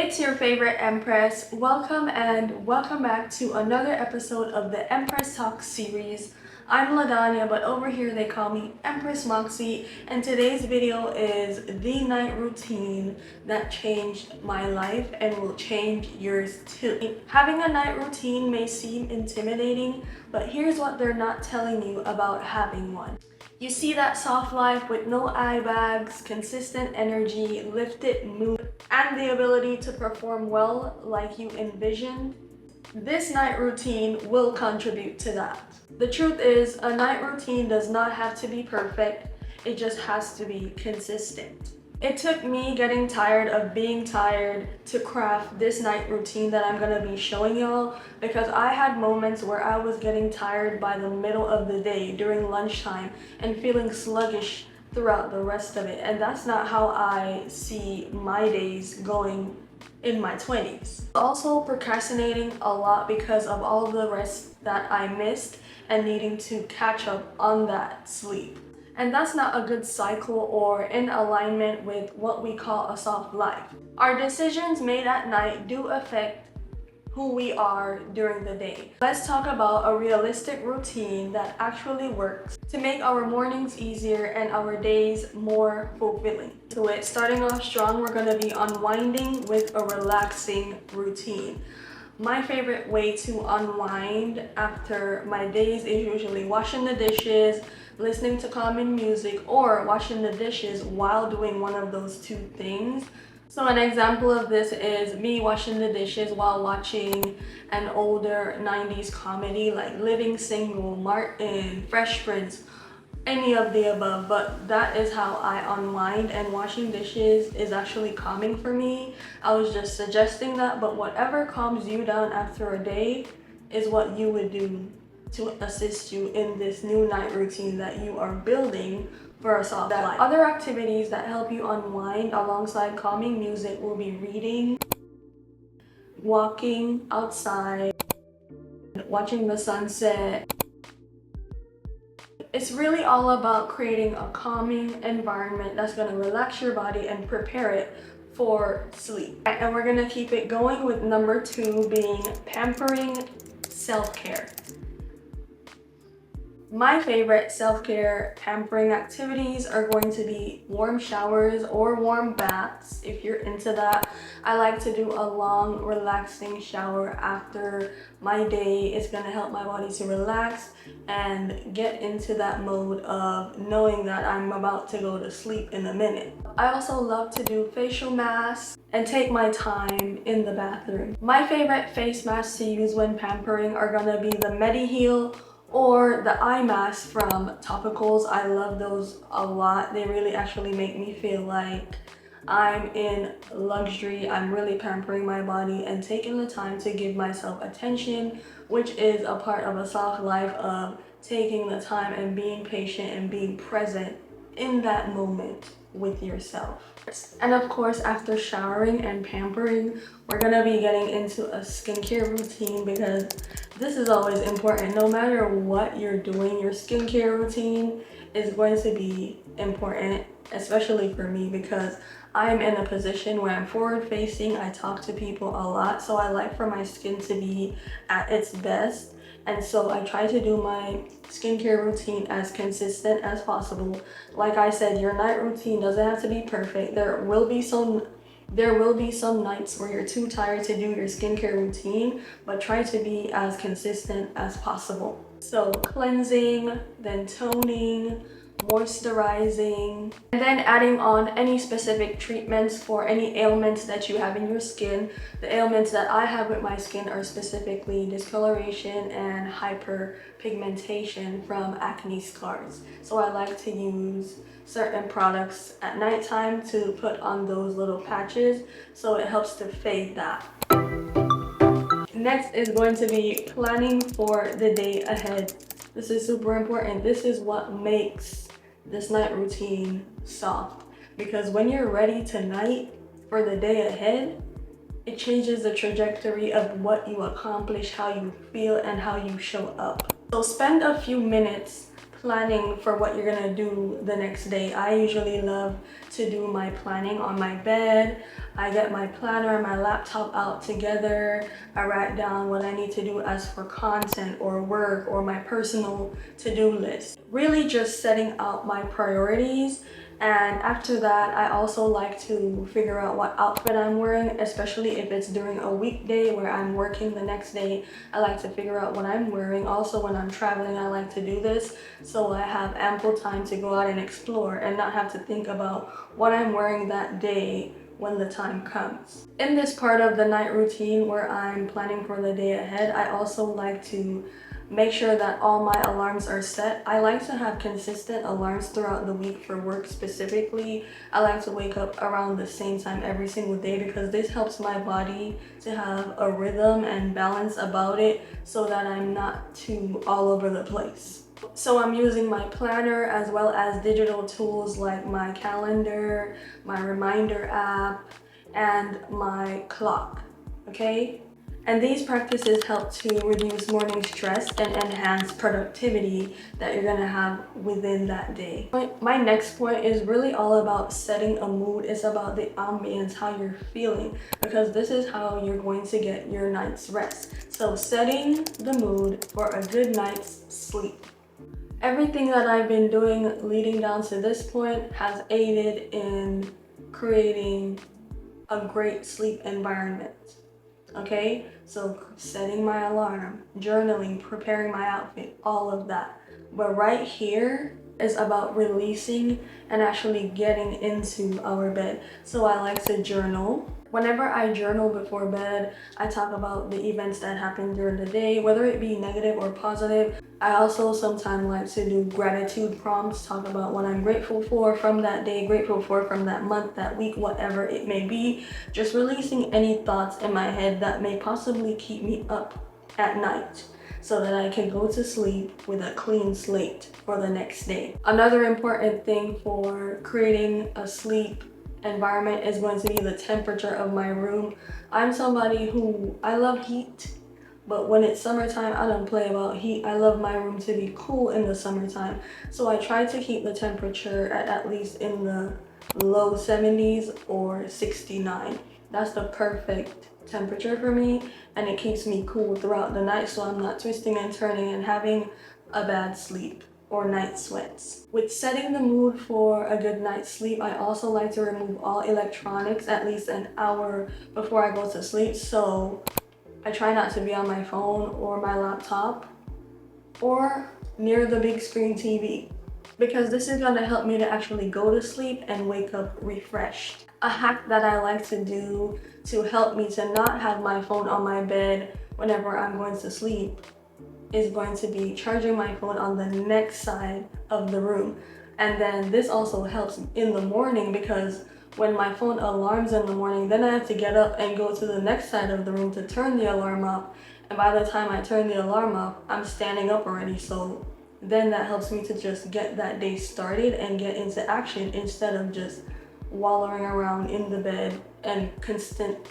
It's your favorite Empress. Welcome back to another episode of the Empress Talks Series. I'm Ladanya, but over here they call me Empress Moxie, and today's video is the night routine that changed my life and will change yours too. Having a night routine may seem intimidating, but here's what they're not telling you about having one. You see that soft life with no eye bags, consistent energy, lifted mood, and the ability to perform well like you envisioned? This night routine will contribute to that. The truth is, a night routine does not have to be perfect, it just has to be consistent. It took me getting tired of being tired to craft this night routine that I'm gonna be showing y'all, because I had moments where I was getting tired by the middle of the day during lunchtime and feeling sluggish throughout the rest of it, and that's not how I see my days going in my 20s. Also procrastinating a lot because of all the rest that I missed and needing to catch up on that sleep. And that's not a good cycle or in alignment with what we call a soft life. Our decisions made at night do affect who we are during the day. Let's talk about a realistic routine that actually works to make our mornings easier and our days more fulfilling. Starting off strong, we're gonna be unwinding with a relaxing routine. My favorite way to unwind after my days is usually washing the dishes, listening to calming music, or washing the dishes while doing one of those two things. So an example of this is me washing the dishes while watching an older 90s comedy like Living Single, Martin, Fresh Prince, any of the above. But that is how I unwind, and washing dishes is actually calming for me. I was just suggesting that, but whatever calms you down after a day is what you would do to assist you in this new night routine that you are building for a soft life. Other activities that help you unwind alongside calming music will be reading, walking outside, watching the sunset. It's really all about creating a calming environment that's going to relax your body and prepare it for sleep. And we're going to keep it going with number 2 being pampering self-care. My favorite self-care pampering activities are going to be warm showers or warm baths if you're into that. I like to do a long, relaxing shower after my day. It's going to help my body to relax and get into that mode of knowing that I'm about to go to sleep in a minute. I also love to do facial masks and take my time in the bathroom. My favorite face masks to use when pampering are going to be the Mediheal or the eye mask from Topicals. I love those a lot. They really actually make me feel like I'm in luxury. I'm really pampering my body and taking the time to give myself attention, which is a part of a soft life of taking the time and being patient and being present in that moment with yourself. And of course, after showering and pampering, we're gonna be getting into a skincare routine, because this is always important. No matter what you're doing, your skincare routine is going to be important, especially for me, because I'm in a position where I'm forward facing. I talk to people a lot, so I like for my skin to be at its best. And so I try to do my skincare routine as consistent as possible. Like I said, your night routine doesn't have to be perfect. There will be some nights where you're too tired to do your skincare routine, but try to be as consistent as possible. So cleansing, then toning, moisturizing, and then adding on any specific treatments for any ailments that you have in your skin. The ailments that I have with my skin are specifically discoloration and hyperpigmentation from acne scars. So I like to use certain products at nighttime to put on those little patches, so it helps to fade that. Next is going to be planning for the day ahead. This is super important. This is what makes this night routine soft, because when you're ready tonight for the day ahead, it changes the trajectory of what you accomplish, how you feel, and how you show up. So spend a few minutes planning for what you're gonna do the next day. I usually love to do my planning on my bed. I get my planner and my laptop out together. I write down what I need to do as for content or work or my personal to-do list. Really just setting out my priorities. And after that, I also like to figure out what outfit I'm wearing, especially if it's during a weekday where I'm working the next day. I like to figure out what I'm wearing. Also, when I'm traveling, I like to do this so I have ample time to go out and explore and not have to think about what I'm wearing that day when the time comes. In this part of the night routine where I'm planning for the day ahead, I also like to make sure that all my alarms are set. I like to have consistent alarms throughout the week for work specifically. I like to wake up around the same time every single day because this helps my body to have a rhythm and balance about it so that I'm not too all over the place. So I'm using my planner as well as digital tools like my calendar, my reminder app, and my clock, okay? And these practices help to reduce morning stress and enhance productivity that you're gonna have within that day. My next point is really all about setting a mood. It's about the ambience, how you're feeling, because this is how you're going to get your night's rest. So setting the mood for a good night's sleep. Everything that I've been doing leading down to this point has aided in creating a great sleep environment. Okay, so setting my alarm, journaling, preparing my outfit, all of that. But right here is about releasing and actually getting into our bed. So I like to journal. Whenever I journal before bed, I talk about the events that happened during the day, whether it be negative or positive. I also sometimes like to do gratitude prompts, talk about what I'm grateful for from that day, grateful for from that month, that week, whatever it may be. Just releasing any thoughts in my head that may possibly keep me up at night, so that I can go to sleep with a clean slate for the next day. Another important thing for creating a sleep environment is going to be the temperature of my room. I'm somebody who, I love heat, but when it's summertime, I don't play about heat. I love my room to be cool in the summertime. So I try to keep the temperature at least in the low 70s or 69. That's the perfect temperature for me, and it keeps me cool throughout the night so I'm not twisting and turning and having a bad sleep or night sweats. With setting the mood for a good night's sleep, I also like to remove all electronics at least an hour before I go to sleep. So I try not to be on my phone or my laptop or near the big screen TV, because this is going to help me to actually go to sleep and wake up refreshed. A hack that I like to do to help me to not have my phone on my bed whenever I'm going to sleep is going to be charging my phone on the next side of the room. And then this also helps in the morning, because when my phone alarms in the morning, then I have to get up and go to the next side of the room to turn the alarm off. And by the time I turn the alarm off, I'm standing up already. So then that helps me to just get that day started and get into action instead of just wallowing around in the bed and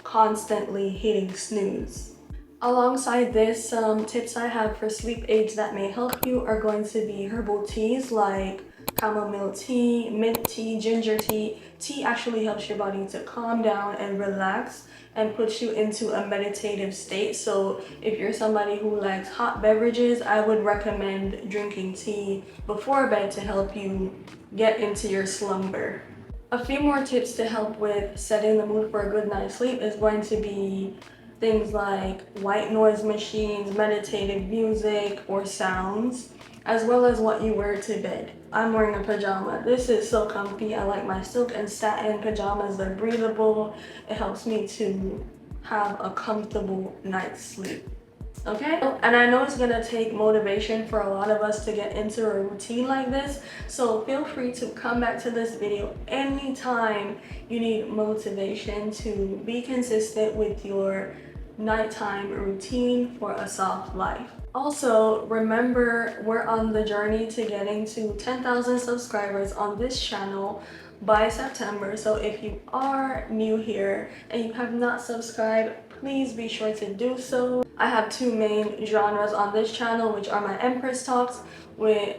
constantly hitting snooze. Alongside this, some tips I have for sleep aids that may help you are going to be herbal teas like chamomile tea, mint tea, ginger tea. Tea actually helps your body to calm down and relax and puts you into a meditative state. So if you're somebody who likes hot beverages, I would recommend drinking tea before bed to help you get into your slumber. A few more tips to help with setting the mood for a good night's sleep is going to be things like white noise machines, meditative music or sounds, as well as what you wear to bed. I'm wearing a pajama. This is so comfy. I like my silk and satin pajamas. They're breathable. It helps me to have a comfortable night's sleep. Okay, and I know it's gonna take motivation for a lot of us to get into a routine like this, so feel free to come back to this video anytime you need motivation to be consistent with your nighttime routine for a soft life. Also, remember, we're on the journey to getting to 10,000 subscribers on this channel by September. So if you are new here and you have not subscribed, please be sure to do so. I have two main genres on this channel, which are my Empress Talks with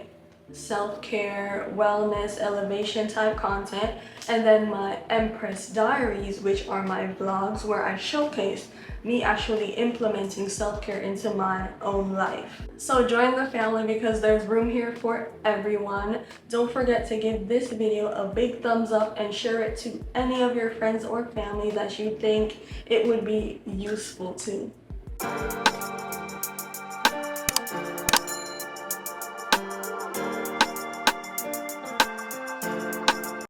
self-care, wellness, elevation type content, and then my Empress Diaries, which are my vlogs where I showcase me actually implementing self-care into my own life. So join the family because there's room here for everyone. Don't forget to give this video a big thumbs up and share it to any of your friends or family that you think it would be useful to.